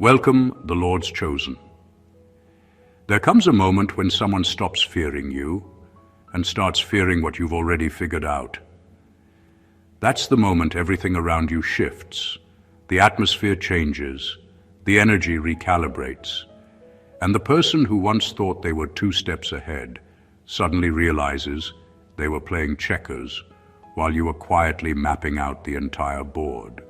Welcome, the Lord's chosen. There comes a moment when someone stops fearing you and starts fearing what you've already figured out. That's the moment everything around you shifts, the atmosphere changes, the energy recalibrates, and the person who once thought they were 2 steps ahead suddenly realizes they were playing checkers while you were quietly mapping out the entire board.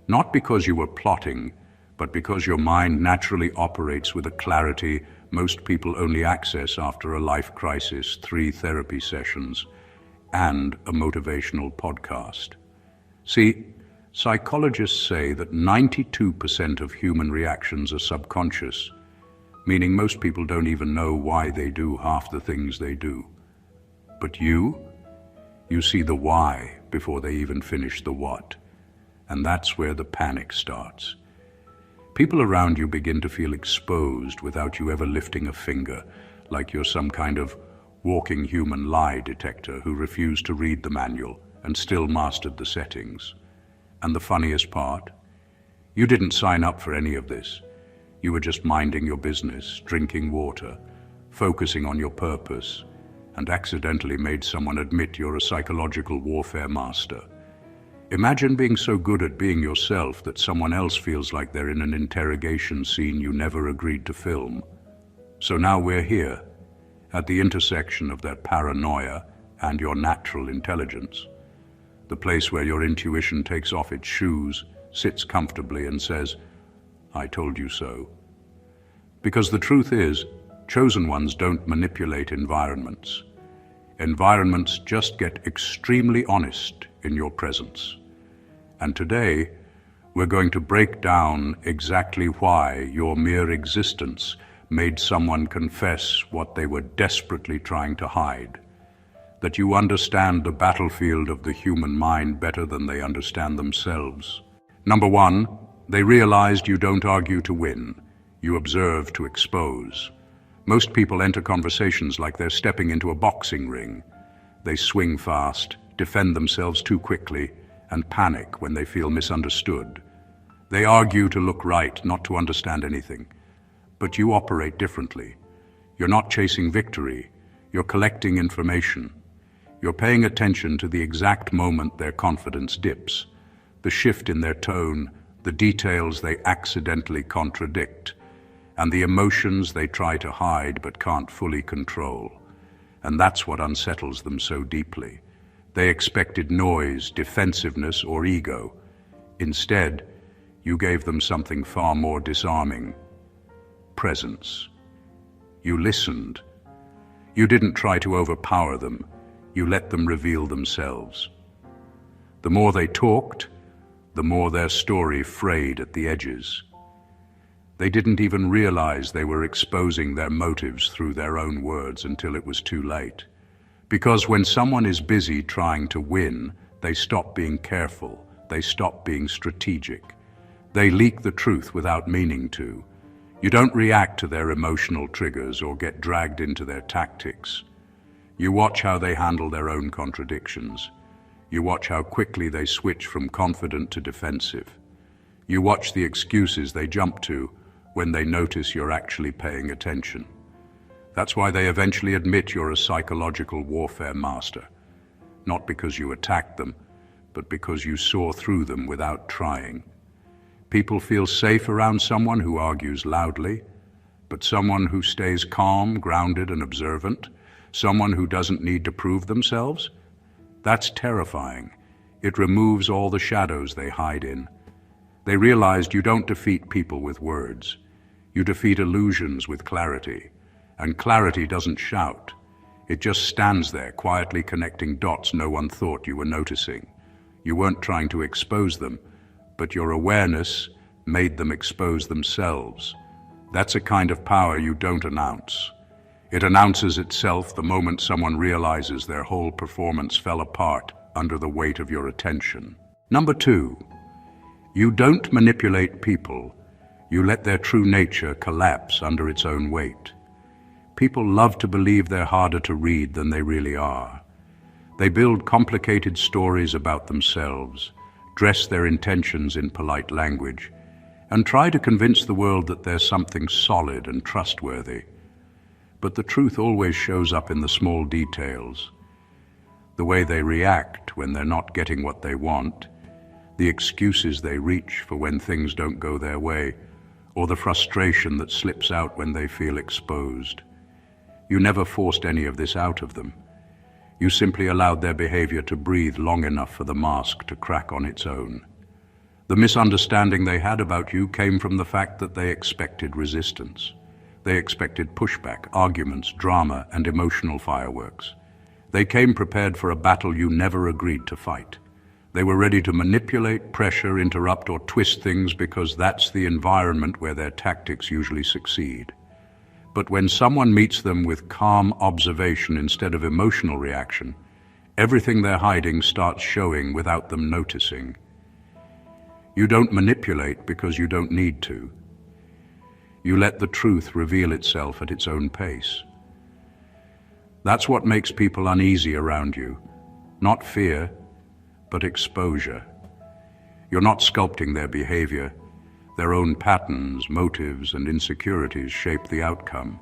Not because you were plotting, but because your mind naturally operates with a clarity most people only access after a life crisis, 3 therapy sessions, and a motivational podcast. See, psychologists say that 92% of human reactions are subconscious, meaning most people don't even know why they do half the things they do. But you see the why before they even finish the what, and that's where the panic starts. People around you begin to feel exposed without you ever lifting a finger, like you're some kind of walking human lie detector who refused to read the manual and still mastered the settings. And the funniest part? You didn't sign up for any of this. You were just minding your business, drinking water, focusing on your purpose, and accidentally made someone admit you're a psychological warfare master. Imagine being so good at being yourself that someone else feels like they're in an interrogation scene you never agreed to film. So now we're here, at the intersection of that paranoia and your natural intelligence. The place where your intuition takes off its shoes, sits comfortably and says, "I told you so." Because the truth is, chosen ones don't manipulate environments. Environments just get extremely honest in your presence. And today, we're going to break down exactly why your mere existence made someone confess what they were desperately trying to hide. That you understand the battlefield of the human mind better than they understand themselves. Number 1, they realized you don't argue to win, you observe to expose. Most people enter conversations like they're stepping into a boxing ring. They swing fast, defend themselves too quickly, and panic when they feel misunderstood. They argue to look right, not to understand anything. But you operate differently. You're not chasing victory, you're collecting information. You're paying attention to the exact moment their confidence dips, the shift in their tone, the details they accidentally contradict, and the emotions they try to hide but can't fully control. And that's what unsettles them so deeply. They expected noise, defensiveness, or ego. Instead, you gave them something far more disarming: presence. You listened. You didn't try to overpower them. You let them reveal themselves. The more they talked, the more their story frayed at the edges. They didn't even realize they were exposing their motives through their own words until it was too late. Because when someone is busy trying to win, they stop being careful, they stop being strategic. They leak the truth without meaning to. You don't react to their emotional triggers or get dragged into their tactics. You watch how they handle their own contradictions. You watch how quickly they switch from confident to defensive. You watch the excuses they jump to when they notice you're actually paying attention. That's why they eventually admit you're a psychological warfare master. Not because you attacked them, but because you saw through them without trying. People feel safe around someone who argues loudly, but someone who stays calm, grounded, and observant, someone who doesn't need to prove themselves, that's terrifying. It removes all the shadows they hide in. They realized you don't defeat people with words. You defeat illusions with clarity. And clarity doesn't shout. It just stands there, quietly connecting dots no one thought you were noticing. You weren't trying to expose them, but your awareness made them expose themselves. That's a kind of power you don't announce. It announces itself the moment someone realizes their whole performance fell apart under the weight of your attention. Number 2, you don't manipulate people. You let their true nature collapse under its own weight. People love to believe they're harder to read than they really are. They build complicated stories about themselves, dress their intentions in polite language, and try to convince the world that they're something solid and trustworthy. But the truth always shows up in the small details. The way they react when they're not getting what they want, the excuses they reach for when things don't go their way, or the frustration that slips out when they feel exposed. You never forced any of this out of them. You simply allowed their behavior to breathe long enough for the mask to crack on its own. The misunderstanding they had about you came from the fact that they expected resistance. They expected pushback, arguments, drama, and emotional fireworks. They came prepared for a battle you never agreed to fight. They were ready to manipulate, pressure, interrupt, or twist things because that's the environment where their tactics usually succeed. But when someone meets them with calm observation instead of emotional reaction, everything they're hiding starts showing without them noticing. You don't manipulate because you don't need to. You let the truth reveal itself at its own pace. That's what makes people uneasy around you. Not fear, but exposure. You're not sculpting their behavior. Their own patterns, motives, and insecurities shape the outcome.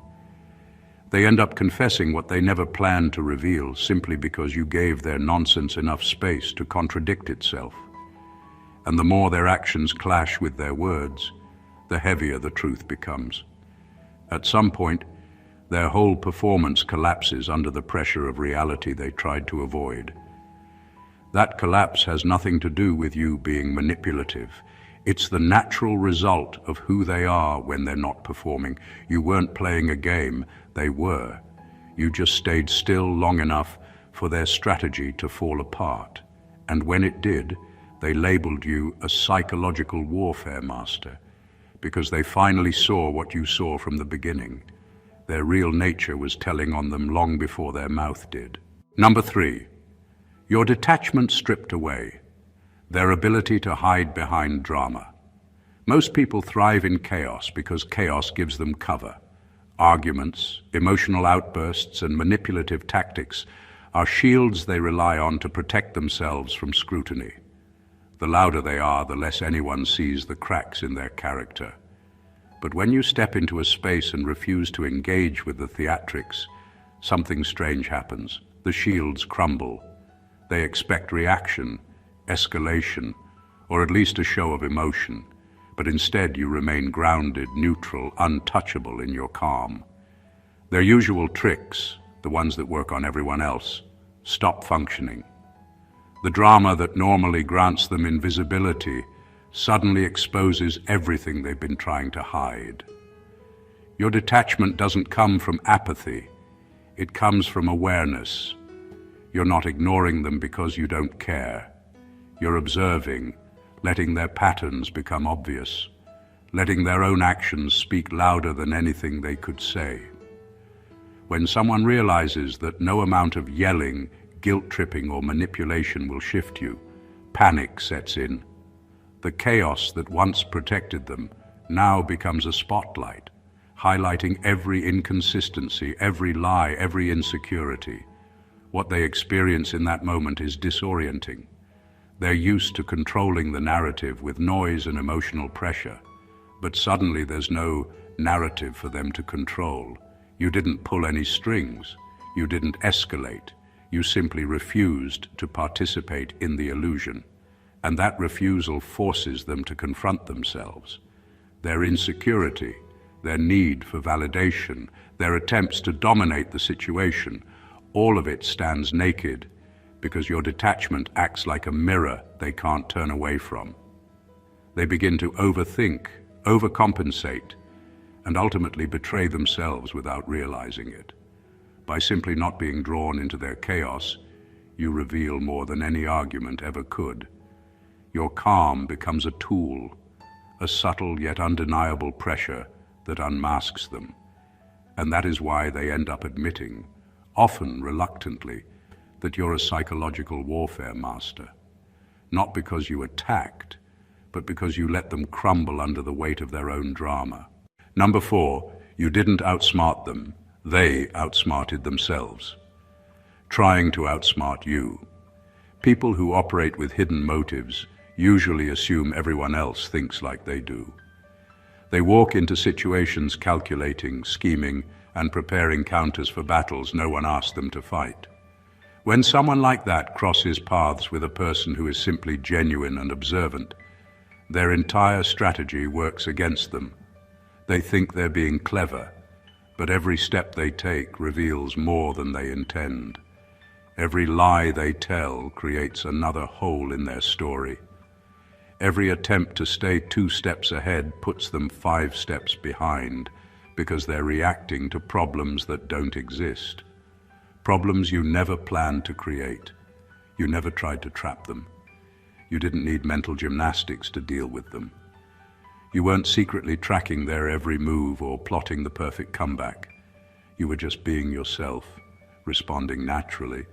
They end up confessing what they never planned to reveal simply because you gave their nonsense enough space to contradict itself. And the more their actions clash with their words, the heavier the truth becomes. At some point, their whole performance collapses under the pressure of reality they tried to avoid. That collapse has nothing to do with you being manipulative. It's the natural result of who they are when they're not performing. You weren't playing a game, they were. You just stayed still long enough for their strategy to fall apart. And when it did, they labeled you a psychological warfare master, because they finally saw what you saw from the beginning. Their real nature was telling on them long before their mouth did. Number 3, your detachment stripped away. Their ability to hide behind drama. Most people thrive in chaos because chaos gives them cover. Arguments, emotional outbursts, and manipulative tactics are shields they rely on to protect themselves from scrutiny. The louder they are, the less anyone sees the cracks in their character. But when you step into a space and refuse to engage with the theatrics, something strange happens. The shields crumble. They expect reaction, escalation, or at least a show of emotion, but instead you remain grounded, neutral, untouchable in your calm. Their usual tricks, the ones that work on everyone else, stop functioning. The drama that normally grants them invisibility suddenly exposes everything they've been trying to hide. Your detachment doesn't come from apathy, it comes from awareness. You're not ignoring them because you don't care. You're observing, letting their patterns become obvious, letting their own actions speak louder than anything they could say. When someone realizes that no amount of yelling, guilt-tripping, or manipulation will shift you, panic sets in. The chaos that once protected them now becomes a spotlight, highlighting every inconsistency, every lie, every insecurity. What they experience in that moment is disorienting. They're used to controlling the narrative with noise and emotional pressure, but suddenly there's no narrative for them to control. You didn't pull any strings. You didn't escalate. You simply refused to participate in the illusion. And that refusal forces them to confront themselves. Their insecurity, their need for validation, their attempts to dominate the situation, all of it stands naked because your detachment acts like a mirror they can't turn away from. They begin to overthink, overcompensate, and ultimately betray themselves without realizing it. By simply not being drawn into their chaos, you reveal more than any argument ever could. Your calm becomes a tool, a subtle yet undeniable pressure that unmasks them. And that is why they end up admitting, often reluctantly, that you're a psychological warfare master. Not because you attacked, but because you let them crumble under the weight of their own drama. Number 4, you didn't outsmart them. They outsmarted themselves, trying to outsmart you. People who operate with hidden motives usually assume everyone else thinks like they do. They walk into situations calculating, scheming, and preparing counters for battles no one asked them to fight. When someone like that crosses paths with a person who is simply genuine and observant, their entire strategy works against them. They think they're being clever, but every step they take reveals more than they intend. Every lie they tell creates another hole in their story. Every attempt to stay 2 steps ahead puts them 5 steps behind, because they're reacting to problems that don't exist. Problems you never planned to create. You never tried to trap them. You didn't need mental gymnastics to deal with them. You weren't secretly tracking their every move or plotting the perfect comeback. You were just being yourself, responding naturally,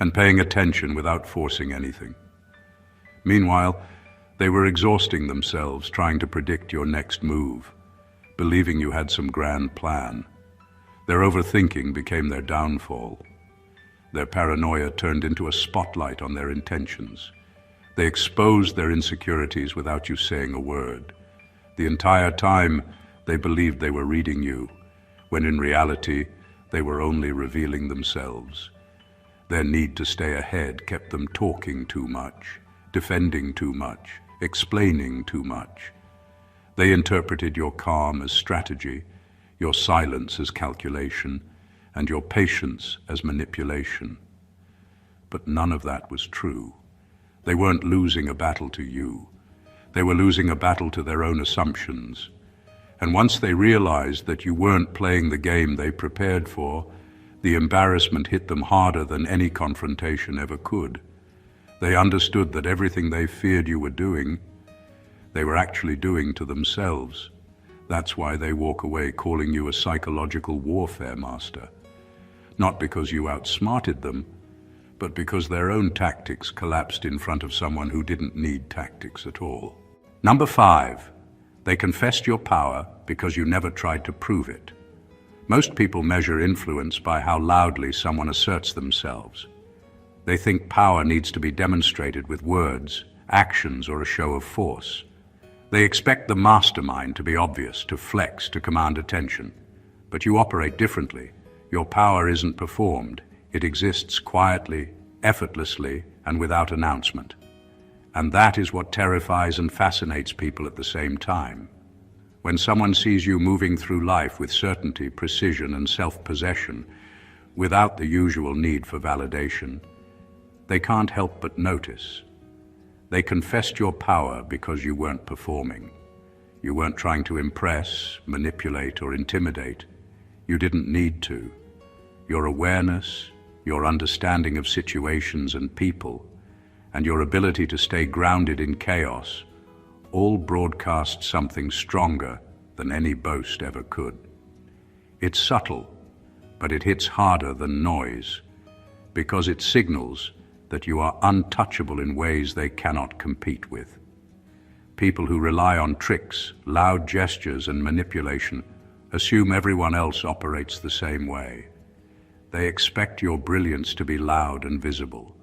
and paying attention without forcing anything. Meanwhile, they were exhausting themselves trying to predict your next move, believing you had some grand plan. Their overthinking became their downfall. Their paranoia turned into a spotlight on their intentions. They exposed their insecurities without you saying a word. The entire time, they believed they were reading you, when in reality, they were only revealing themselves. Their need to stay ahead kept them talking too much, defending too much, explaining too much. They interpreted your calm as strategy, your silence as calculation, and your patience as manipulation. But none of that was true. They weren't losing a battle to you. They were losing a battle to their own assumptions. And once they realized that you weren't playing the game they prepared for, the embarrassment hit them harder than any confrontation ever could. They understood that everything they feared you were doing, they were actually doing to themselves. That's why they walk away calling you a psychological warfare master. Not because you outsmarted them, but because their own tactics collapsed in front of someone who didn't need tactics at all. Number 5, they confessed your power because you never tried to prove it. Most people measure influence by how loudly someone asserts themselves. They think power needs to be demonstrated with words, actions, or a show of force. They expect the mastermind to be obvious, to flex, to command attention. But you operate differently. Your power isn't performed. It exists quietly, effortlessly, and without announcement. And that is what terrifies and fascinates people at the same time. When someone sees you moving through life with certainty, precision, and self-possession, without the usual need for validation, they can't help but notice. They confessed your power because you weren't performing. You weren't trying to impress, manipulate, or intimidate. You didn't need to. Your awareness, your understanding of situations and people, and your ability to stay grounded in chaos all broadcast something stronger than any boast ever could. It's subtle, but it hits harder than noise, because it signals that you are untouchable in ways they cannot compete with. People who rely on tricks, loud gestures, and manipulation assume everyone else operates the same way. They expect your brilliance to be loud and visible.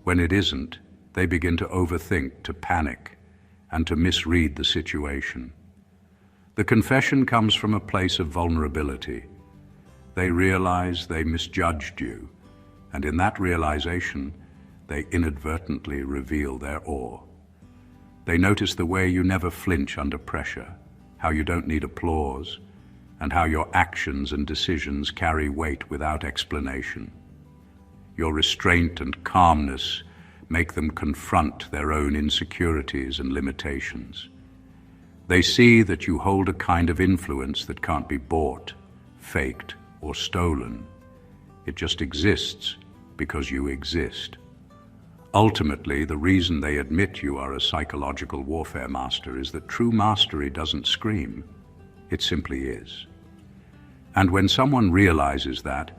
When it isn't, they begin to overthink, to panic, and to misread the situation. The confession comes from a place of vulnerability. They realize they misjudged you, and in that realization, they inadvertently reveal their awe. They notice the way you never flinch under pressure, how you don't need applause, and how your actions and decisions carry weight without explanation. Your restraint and calmness make them confront their own insecurities and limitations. They see that you hold a kind of influence that can't be bought, faked, or stolen. It just exists because you exist. Ultimately, the reason they admit you are a psychological warfare master is that true mastery doesn't scream. It simply is. And when someone realizes that,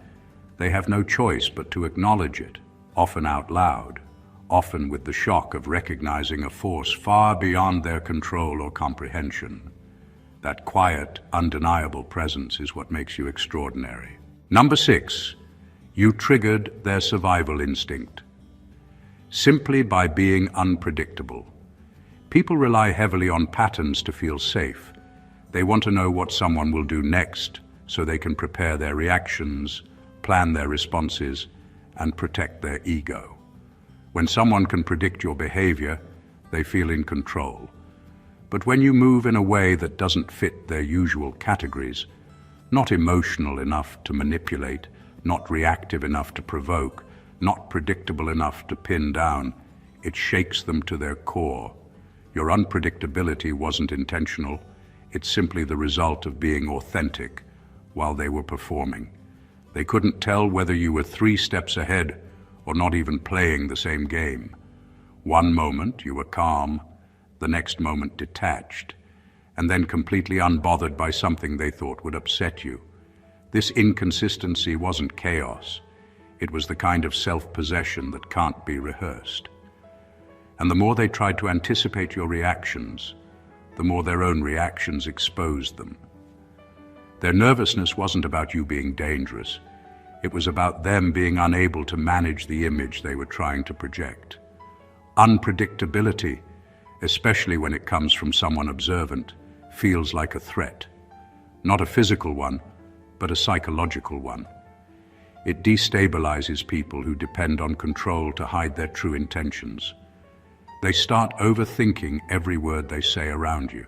they have no choice but to acknowledge it, often out loud, often with the shock of recognizing a force far beyond their control or comprehension. That quiet, undeniable presence is what makes you extraordinary. Number 6, you triggered their survival instinct. Simply by being unpredictable. People rely heavily on patterns to feel safe. They want to know what someone will do next so they can prepare their reactions, plan their responses, and protect their ego. When someone can predict your behavior, they feel in control. But when you move in a way that doesn't fit their usual categories, not emotional enough to manipulate, not reactive enough to provoke, not predictable enough to pin down, it shakes them to their core. Your unpredictability wasn't intentional. It's simply the result of being authentic while they were performing. They couldn't tell whether you were 3 steps ahead or not even playing the same game. One moment you were calm, the next moment detached, and then completely unbothered by something they thought would upset you. This inconsistency wasn't chaos. It was the kind of self-possession that can't be rehearsed. And the more they tried to anticipate your reactions, the more their own reactions exposed them. Their nervousness wasn't about you being dangerous. It was about them being unable to manage the image they were trying to project. Unpredictability, especially when it comes from someone observant, feels like a threat. Not a physical one, but a psychological one. It destabilizes people who depend on control to hide their true intentions. They start overthinking every word they say around you.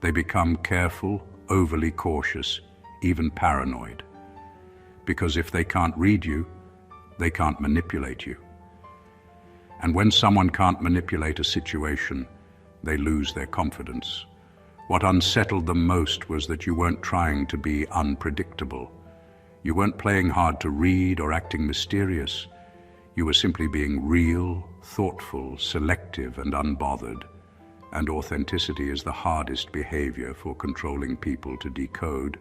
They become careful, overly cautious, even paranoid. Because if they can't read you, they can't manipulate you. And when someone can't manipulate a situation, they lose their confidence. What unsettled them most was that you weren't trying to be unpredictable. You weren't playing hard to read or acting mysterious. You were simply being real, thoughtful, selective, and unbothered. And authenticity is the hardest behavior for controlling people to decode.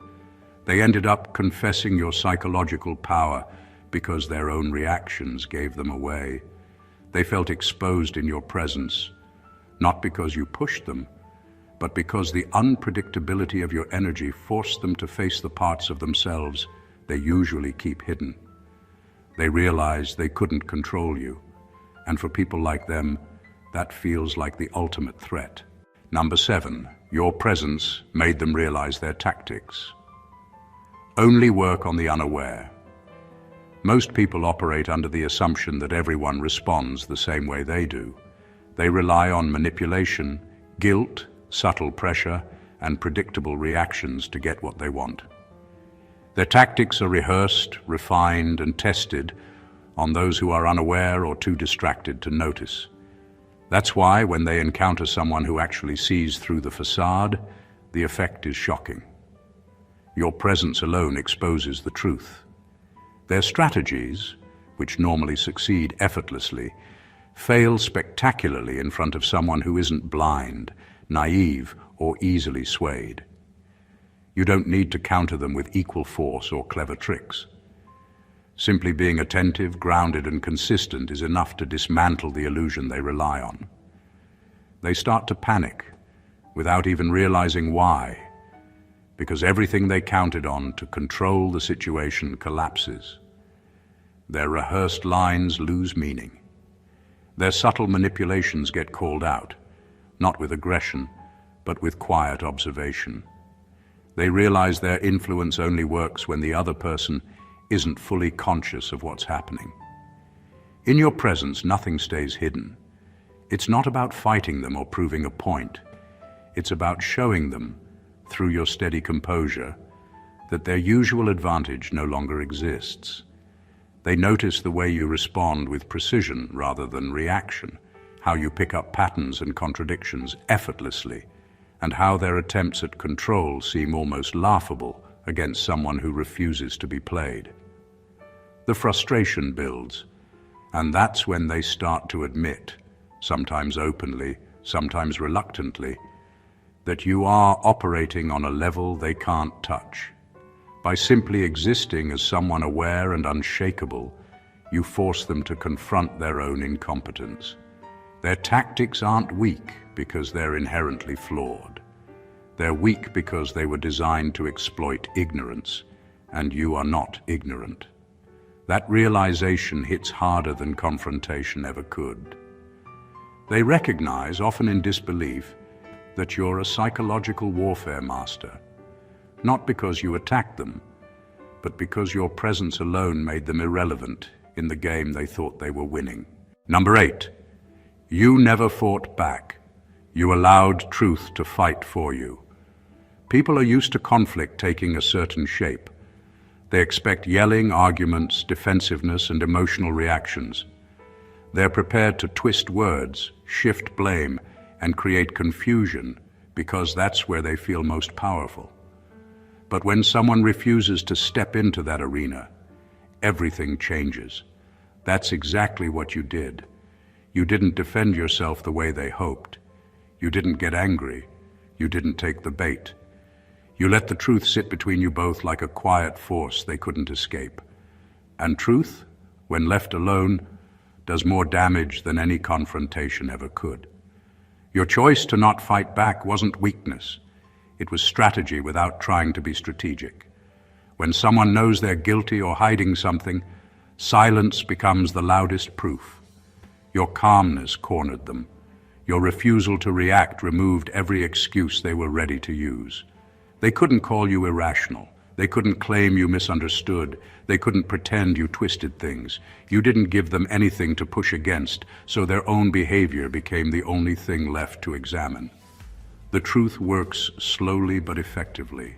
They ended up confessing your psychological power because their own reactions gave them away. They felt exposed in your presence, not because you pushed them, but because the unpredictability of your energy forced them to face the parts of themselves they usually keep hidden. They realized they couldn't control you, and for people like them, that feels like the ultimate threat. Number 7, your presence made them realize their tactics. Only work on the unaware. Most people operate under the assumption that everyone responds the same way they do. They rely on manipulation, guilt, subtle pressure, and predictable reactions to get what they want. Their tactics are rehearsed, refined, and tested on those who are unaware or too distracted to notice. That's why when they encounter someone who actually sees through the facade, the effect is shocking. Your presence alone exposes the truth. Their strategies, which normally succeed effortlessly, fail spectacularly in front of someone who isn't blind, naive, or easily swayed. You don't need to counter them with equal force or clever tricks. Simply being attentive, grounded, and consistent is enough to dismantle the illusion they rely on. They start to panic without even realizing why, because everything they counted on to control the situation collapses. Their rehearsed lines lose meaning. Their subtle manipulations get called out, not with aggression, but with quiet observation. They realize their influence only works when the other person isn't fully conscious of what's happening. In your presence, nothing stays hidden. It's not about fighting them or proving a point. It's about showing them, through your steady composure, that their usual advantage no longer exists. They notice the way you respond with precision rather than reaction, how you pick up patterns and contradictions effortlessly, and how their attempts at control seem almost laughable against someone who refuses to be played. The frustration builds, and that's when they start to admit, sometimes openly, sometimes reluctantly, that you are operating on a level they can't touch. By simply existing as someone aware and unshakable, you force them to confront their own incompetence. Their tactics aren't weak because they're inherently flawed. They're weak because they were designed to exploit ignorance, and you are not ignorant. That realization hits harder than confrontation ever could. They recognize, often in disbelief, that you're a psychological warfare master, not because you attacked them, but because your presence alone made them irrelevant in the game they thought they were winning. Number 8, you never fought back. You allowed truth to fight for you. People are used to conflict taking a certain shape. They expect yelling, arguments, defensiveness, and emotional reactions. They're prepared to twist words, shift blame, and create confusion because that's where they feel most powerful. But when someone refuses to step into that arena, everything changes. That's exactly what you did. You didn't defend yourself the way they hoped. You didn't get angry. You didn't take the bait. You let the truth sit between you both like a quiet force they couldn't escape. And truth, when left alone, does more damage than any confrontation ever could. Your choice to not fight back wasn't weakness. It was strategy without trying to be strategic. When someone knows they're guilty or hiding something, silence becomes the loudest proof. Your calmness cornered them. Your refusal to react removed every excuse they were ready to use. They couldn't call you irrational. They couldn't claim you misunderstood. They couldn't pretend you twisted things. You didn't give them anything to push against, so their own behavior became the only thing left to examine. The truth works slowly but effectively.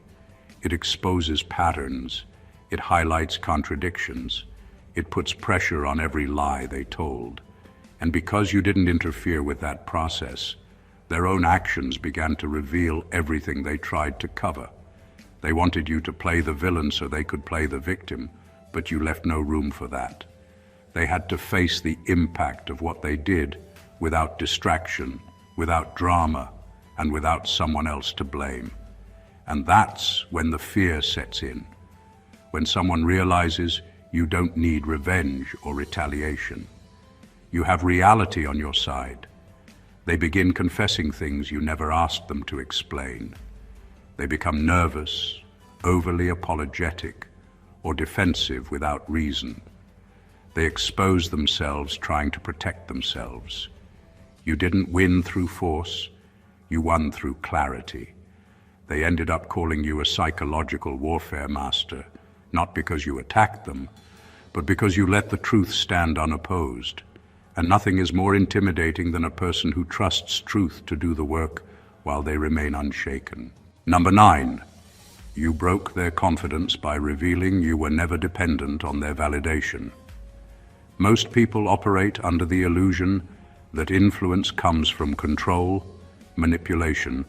It exposes patterns. It highlights contradictions. It puts pressure on every lie they told. And because you didn't interfere with that process, their own actions began to reveal everything they tried to cover. They wanted you to play the villain so they could play the victim, but you left no room for that. They had to face the impact of what they did without distraction, without drama, and without someone else to blame. And that's when the fear sets in. When someone realizes you don't need revenge or retaliation. You have reality on your side. They begin confessing things you never asked them to explain. They become nervous, overly apologetic, or defensive without reason. They expose themselves trying to protect themselves. You didn't win through force, you won through clarity. They ended up calling you a psychological warfare master, not because you attacked them, but because you let the truth stand unopposed. And nothing is more intimidating than a person who trusts truth to do the work while they remain unshaken. Number 9, you broke their confidence by revealing you were never dependent on their validation. Most people operate under the illusion that influence comes from control, manipulation,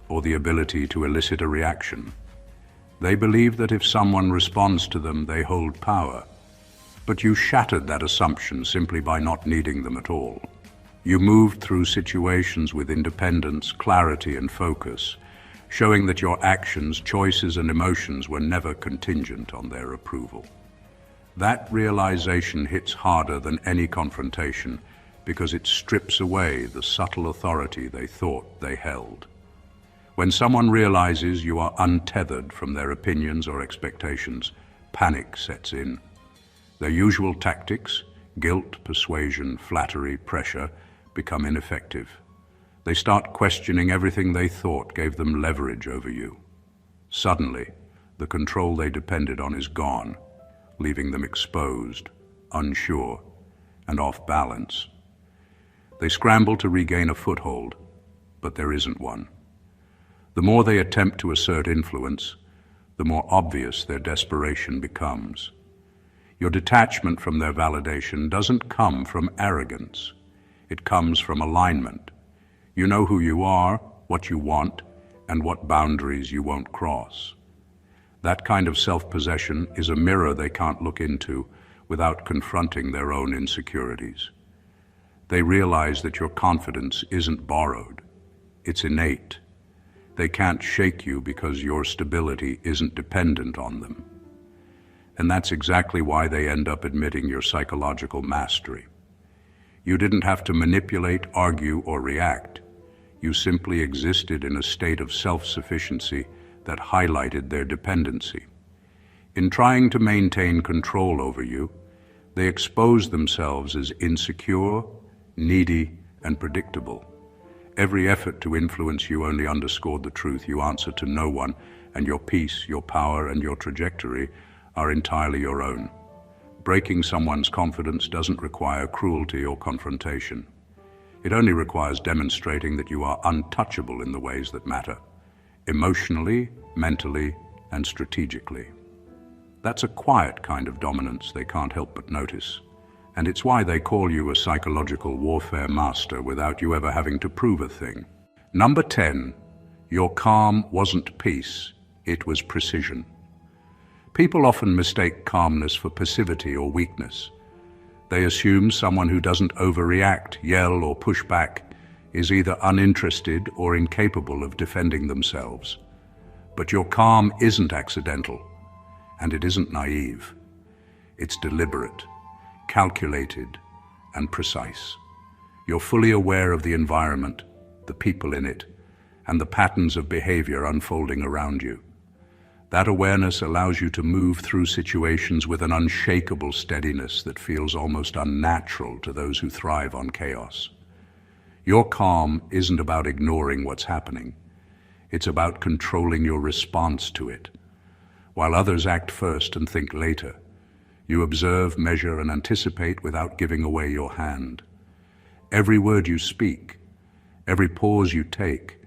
or the ability to elicit a reaction. They believe that if someone responds to them, they hold power. But you shattered that assumption simply by not needing them at all. You moved through situations with independence, clarity, and focus, showing that your actions, choices, and emotions were never contingent on their approval. That realization hits harder than any confrontation because it strips away the subtle authority they thought they held. When someone realizes you are untethered from their opinions or expectations, panic sets in. Their usual tactics, guilt, persuasion, flattery, pressure, become ineffective. They start questioning everything they thought gave them leverage over you. Suddenly, the control they depended on is gone, leaving them exposed, unsure, and off balance. They scramble to regain a foothold, but there isn't one. The more they attempt to assert influence, the more obvious their desperation becomes. Your detachment from their validation doesn't come from arrogance. It comes from alignment. You know who you are, what you want, and what boundaries you won't cross. That kind of self-possession is a mirror they can't look into without confronting their own insecurities. They realize that your confidence isn't borrowed. It's innate. They can't shake you because your stability isn't dependent on them. And that's exactly why they end up admitting your psychological mastery. You didn't have to manipulate, argue, or react. You simply existed in a state of self-sufficiency that highlighted their dependency. In trying to maintain control over you, they exposed themselves as insecure, needy, and predictable. Every effort to influence you only underscored the truth. You answer to no one, and your peace, your power, and your trajectory are entirely your own. Breaking someone's confidence doesn't require cruelty or confrontation. It only requires demonstrating that you are untouchable in the ways that matter, emotionally, mentally, and strategically. That's a quiet kind of dominance they can't help but notice. And it's why they call you a psychological warfare master without you ever having to prove a thing. Number 10, your calm wasn't peace, it was precision. People often mistake calmness for passivity or weakness. They assume someone who doesn't overreact, yell, or push back is either uninterested or incapable of defending themselves. But your calm isn't accidental, and it isn't naive. It's deliberate, calculated, and precise. You're fully aware of the environment, the people in it, and the patterns of behavior unfolding around you. That awareness allows you to move through situations with an unshakable steadiness that feels almost unnatural to those who thrive on chaos. Your calm isn't about ignoring what's happening. It's about controlling your response to it. While others act first and think later, you observe, measure, and anticipate without giving away your hand. Every word you speak, every pause you take,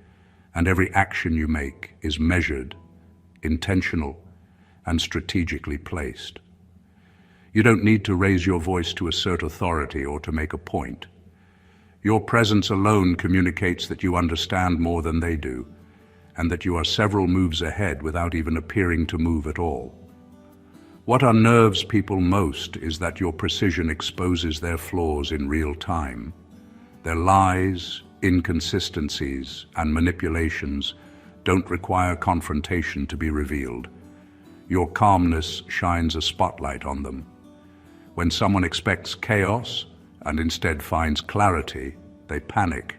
and every action you make is measured, intentional, and strategically placed. You don't need to raise your voice to assert authority or to make a point. Your presence alone communicates that you understand more than they do, and that you are several moves ahead without even appearing to move at all. What unnerves people most is that your precision exposes their flaws in real time. Their lies, inconsistencies, and manipulations don't require confrontation to be revealed. Your calmness shines a spotlight on them. When someone expects chaos and instead finds clarity, they panic.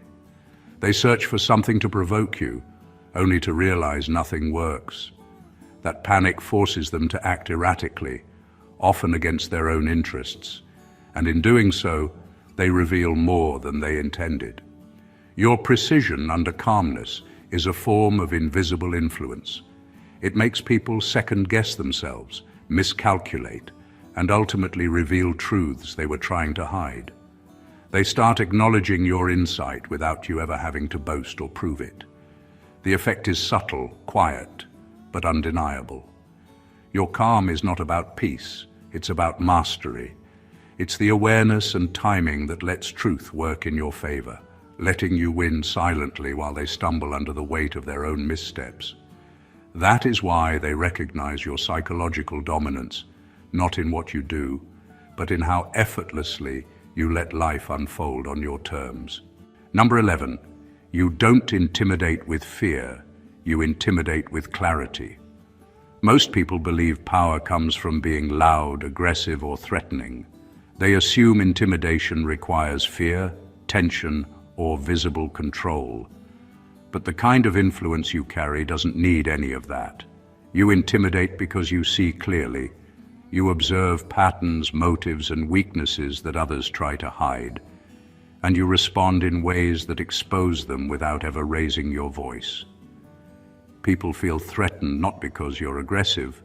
They search for something to provoke you, only to realize nothing works. That panic forces them to act erratically, often against their own interests, and in doing so, they reveal more than they intended. Your precision under calmness is a form of invisible influence. It makes people second-guess themselves, miscalculate, and ultimately reveal truths they were trying to hide. They start acknowledging your insight without you ever having to boast or prove it. The effect is subtle, quiet, but undeniable. Your calm is not about peace, it's about mastery. It's the awareness and timing that lets truth work in your favor, letting you win silently while they stumble under the weight of their own missteps. That is why they recognize your psychological dominance, not in what you do, but in how effortlessly you let life unfold on your terms. Number 11, you don't intimidate with fear, you intimidate with clarity. Most people believe power comes from being loud, aggressive, or threatening. They assume intimidation requires fear, tension, or visible control. But the kind of influence you carry doesn't need any of that. You intimidate because you see clearly. You observe patterns, motives, and weaknesses that others try to hide. And you respond in ways that expose them without ever raising your voice. People feel threatened not because you're aggressive,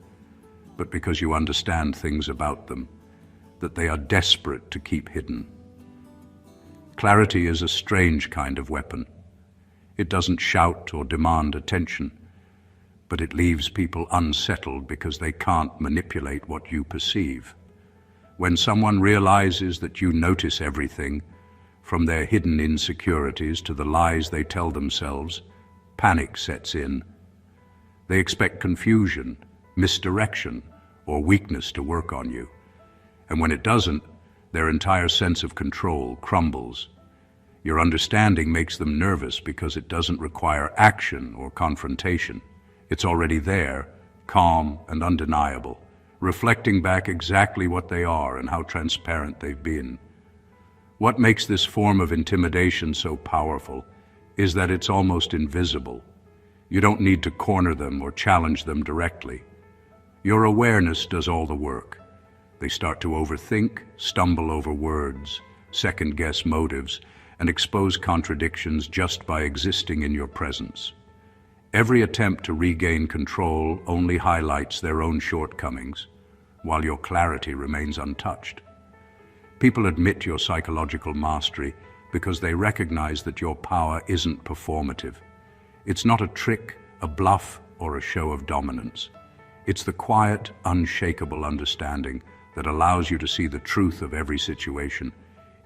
but because you understand things about them that they are desperate to keep hidden. Clarity is a strange kind of weapon. It doesn't shout or demand attention, but it leaves people unsettled because they can't manipulate what you perceive. When someone realizes that you notice everything, from their hidden insecurities to the lies they tell themselves, panic sets in. They expect confusion, misdirection, or weakness to work on you. And when it doesn't, their entire sense of control crumbles. Your understanding makes them nervous because it doesn't require action or confrontation. It's already there, calm and undeniable, reflecting back exactly what they are and how transparent they've been. What makes this form of intimidation so powerful is that it's almost invisible. You don't need to corner them or challenge them directly. Your awareness does all the work. They start to overthink, stumble over words, second-guess motives, and expose contradictions just by existing in your presence. Every attempt to regain control only highlights their own shortcomings, while your clarity remains untouched. People admit your psychological mastery because they recognize that your power isn't performative. It's not a trick, a bluff, or a show of dominance. It's the quiet, unshakable understanding that allows you to see the truth of every situation,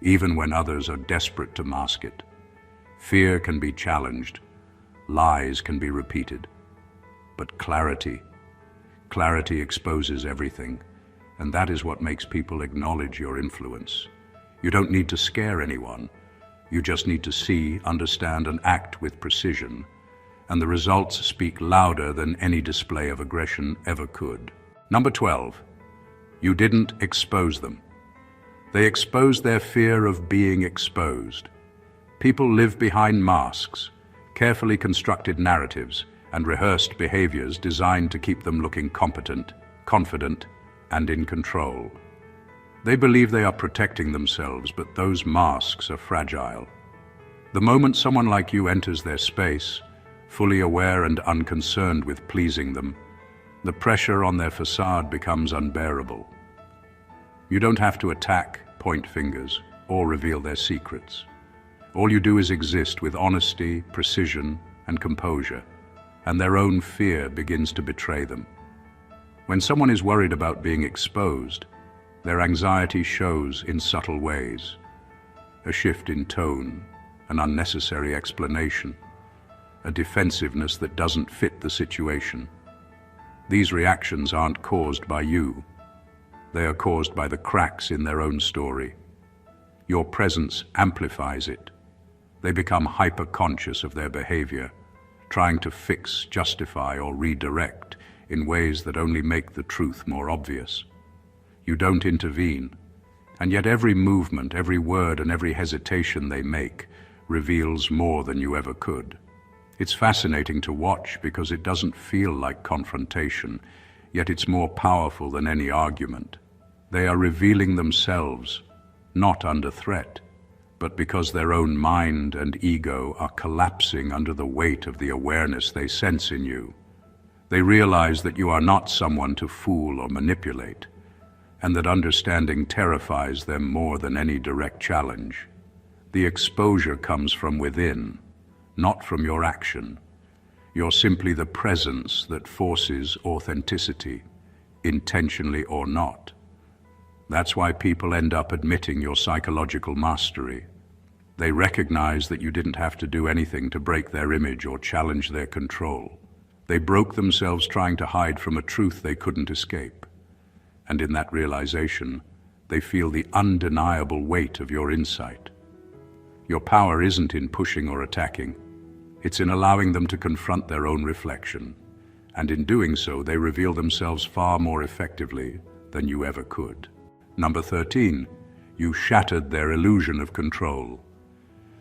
even when others are desperate to mask it. Fear can be challenged, lies can be repeated, but clarity exposes everything, and that is what makes people acknowledge your influence. You don't need to scare anyone. You just need to see, understand, and act with precision, and the results speak louder than any display of aggression ever could. Number 12, you didn't expose them. They exposed their fear of being exposed. People live behind masks, carefully constructed narratives, and rehearsed behaviors designed to keep them looking competent, confident, and in control. They believe they are protecting themselves, but those masks are fragile. The moment someone like you enters their space, fully aware and unconcerned with pleasing them, the pressure on their facade becomes unbearable. You don't have to attack, point fingers, or reveal their secrets. All you do is exist with honesty, precision, and composure, and their own fear begins to betray them. When someone is worried about being exposed, their anxiety shows in subtle ways. A shift in tone, an unnecessary explanation, a defensiveness that doesn't fit the situation. These reactions aren't caused by you. They are caused by the cracks in their own story. Your presence amplifies it. They become hyper-conscious of their behavior, trying to fix, justify, or redirect in ways that only make the truth more obvious. You don't intervene, and yet every movement, every word, and every hesitation they make reveals more than you ever could. It's fascinating to watch because it doesn't feel like confrontation, yet it's more powerful than any argument. They are revealing themselves, not under threat, but because their own mind and ego are collapsing under the weight of the awareness they sense in you. They realize that you are not someone to fool or manipulate, and that understanding terrifies them more than any direct challenge. The exposure comes from within, not from your action. You're simply the presence that forces authenticity, intentionally or not. That's why people end up admitting your psychological mastery. They recognize that you didn't have to do anything to break their image or challenge their control. They broke themselves trying to hide from a truth they couldn't escape. And in that realization, they feel the undeniable weight of your insight. Your power isn't in pushing or attacking. It's in allowing them to confront their own reflection. And in doing so, they reveal themselves far more effectively than you ever could. Number 13, you shattered their illusion of control,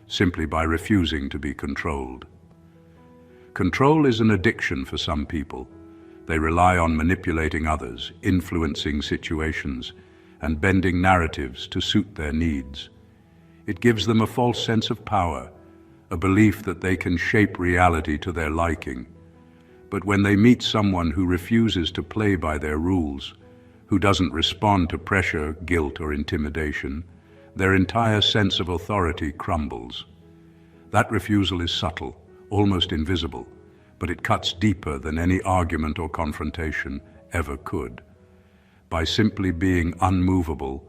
simply by refusing to be controlled. Control is an addiction for some people. They rely on manipulating others, influencing situations, and bending narratives to suit their needs. It gives them a false sense of power, a belief that they can shape reality to their liking. But when they meet someone who refuses to play by their rules, who doesn't respond to pressure, guilt, or intimidation, their entire sense of authority crumbles. That refusal is subtle, almost invisible, but it cuts deeper than any argument or confrontation ever could. By simply being unmovable,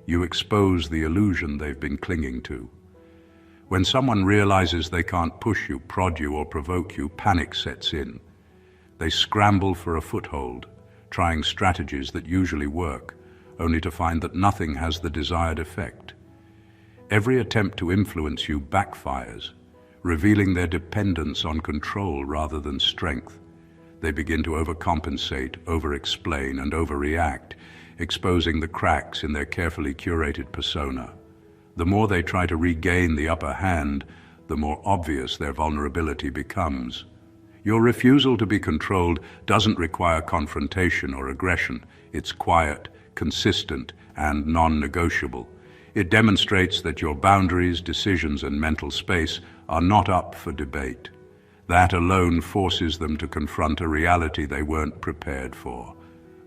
you expose the illusion they've been clinging to. When someone realizes they can't push you, prod you, or provoke you, panic sets in. They scramble for a foothold, trying strategies that usually work, only to find that nothing has the desired effect. Every attempt to influence you backfires, revealing their dependence on control rather than strength. They begin to overcompensate, over-explain, and overreact, exposing the cracks in their carefully curated persona. The more they try to regain the upper hand, the more obvious their vulnerability becomes. Your refusal to be controlled doesn't require confrontation or aggression. It's quiet, consistent, and non-negotiable. It demonstrates that your boundaries, decisions, and mental space are not up for debate. That alone forces them to confront a reality they weren't prepared for.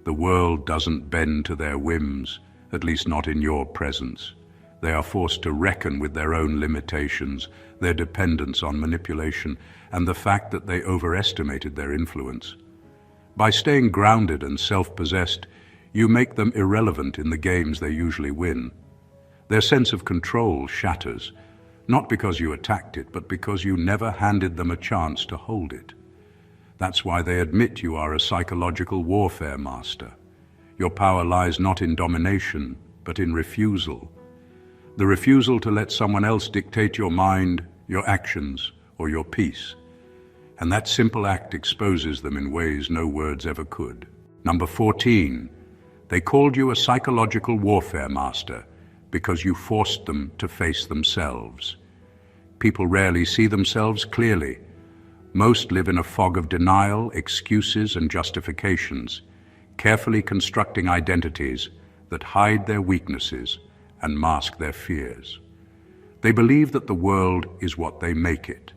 The world doesn't bend to their whims, at least not in your presence. They are forced to reckon with their own limitations, their dependence on manipulation, and the fact that they overestimated their influence. By staying grounded and self-possessed, you make them irrelevant in the games they usually win. Their sense of control shatters, not because you attacked it, but because you never handed them a chance to hold it. That's why they admit you are a psychological warfare master. Your power lies not in domination, but in refusal. The refusal to let someone else dictate your mind, your actions, or your peace. And that simple act exposes them in ways no words ever could. Number 14, they called you a psychological warfare master because you forced them to face themselves. People rarely see themselves clearly. Most live in a fog of denial, excuses, and justifications, carefully constructing identities that hide their weaknesses and mask their fears. They believe that the world is what they make it,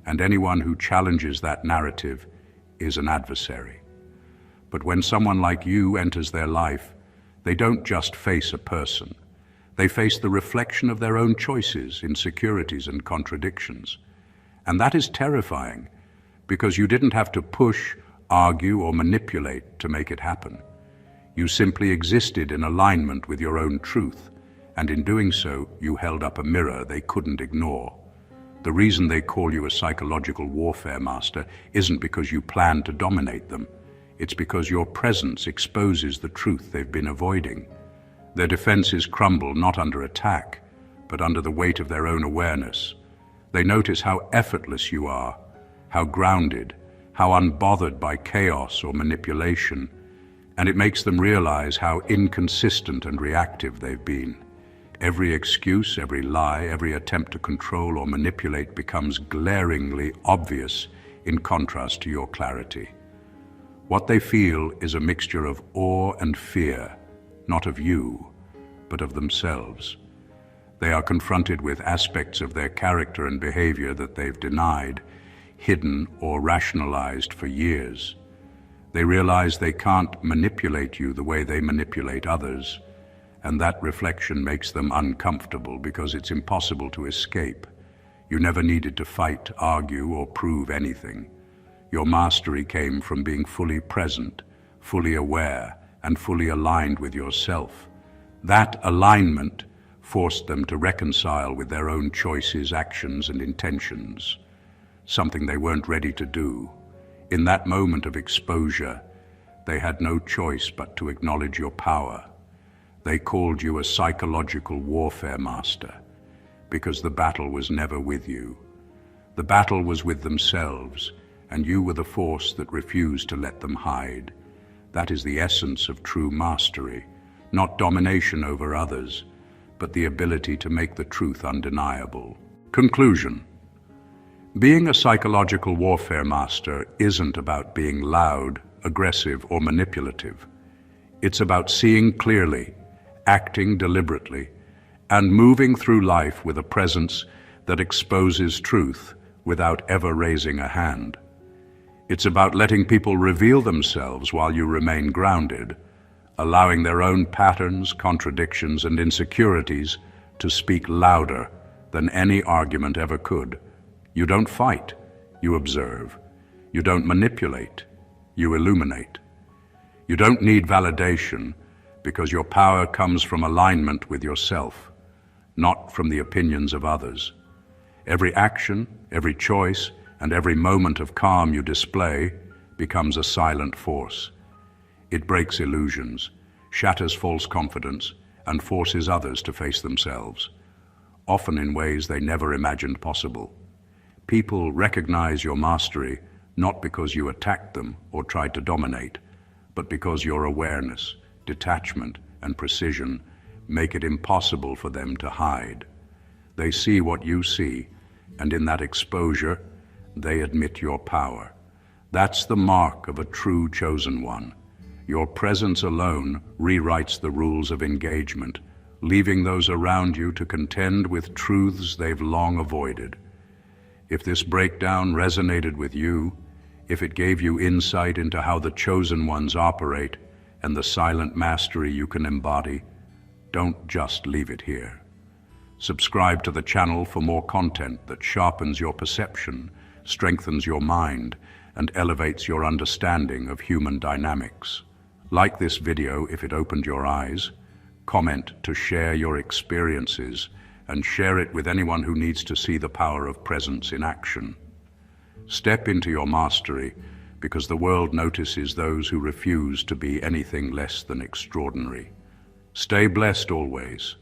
and anyone who challenges that narrative is an adversary. But when someone like you enters their life, they don't just face a person. They face the reflection of their own choices, insecurities, and contradictions. And that is terrifying, because you didn't have to push, argue, or manipulate to make it happen. You simply existed in alignment with your own truth, and in doing so, you held up a mirror they couldn't ignore. The reason they call you a psychological warfare master isn't because you plan to dominate them. It's because your presence exposes the truth they've been avoiding. Their defenses crumble not under attack, but under the weight of their own awareness. They notice how effortless you are, how grounded, how unbothered by chaos or manipulation, and it makes them realize how inconsistent and reactive they've been. Every excuse, every lie, every attempt to control or manipulate becomes glaringly obvious in contrast to your clarity. What they feel is a mixture of awe and fear, not of you, but of themselves. They are confronted with aspects of their character and behavior that they've denied, hidden, or rationalized for years. They realize they can't manipulate you the way they manipulate others, and that reflection makes them uncomfortable because it's impossible to escape. You never needed to fight, argue, or prove anything. Your mastery came from being fully present, fully aware, and fully aligned with yourself. That alignment forced them to reconcile with their own choices, actions, and intentions, something they weren't ready to do. In that moment of exposure, they had no choice but to acknowledge your power. They called you a psychological warfare master because the battle was never with you. The battle was with themselves, and you were the force that refused to let them hide. That is the essence of true mastery, not domination over others, but the ability to make the truth undeniable. Conclusion. Being a psychological warfare master isn't about being loud, aggressive, or manipulative. It's about seeing clearly, acting deliberately, and moving through life with a presence that exposes truth without ever raising a hand. It's about letting people reveal themselves while you remain grounded, allowing their own patterns, contradictions, and insecurities to speak louder than any argument ever could. You don't fight, you observe. You don't manipulate, you illuminate. You don't need validation because your power comes from alignment with yourself, not from the opinions of others. Every action, every choice, and every moment of calm you display becomes a silent force. It breaks illusions, shatters false confidence, and forces others to face themselves, often in ways they never imagined possible. People recognize your mastery not because you attacked them or tried to dominate, but because your awareness, detachment, and precision make it impossible for them to hide. They see what you see, and in that exposure, they admit your power. That's the mark of a true chosen one. Your presence alone rewrites the rules of engagement, leaving those around you to contend with truths they've long avoided. If this breakdown resonated with you, if it gave you insight into how the chosen ones operate and the silent mastery you can embody, don't just leave it here. Subscribe to the channel for more content that sharpens your perception, strengthens your mind, and elevates your understanding of human dynamics. Like this video if it opened your eyes, comment to share your experiences, and share it with anyone who needs to see the power of presence in action. Step into your mastery, because the world notices those who refuse to be anything less than extraordinary. Stay blessed always.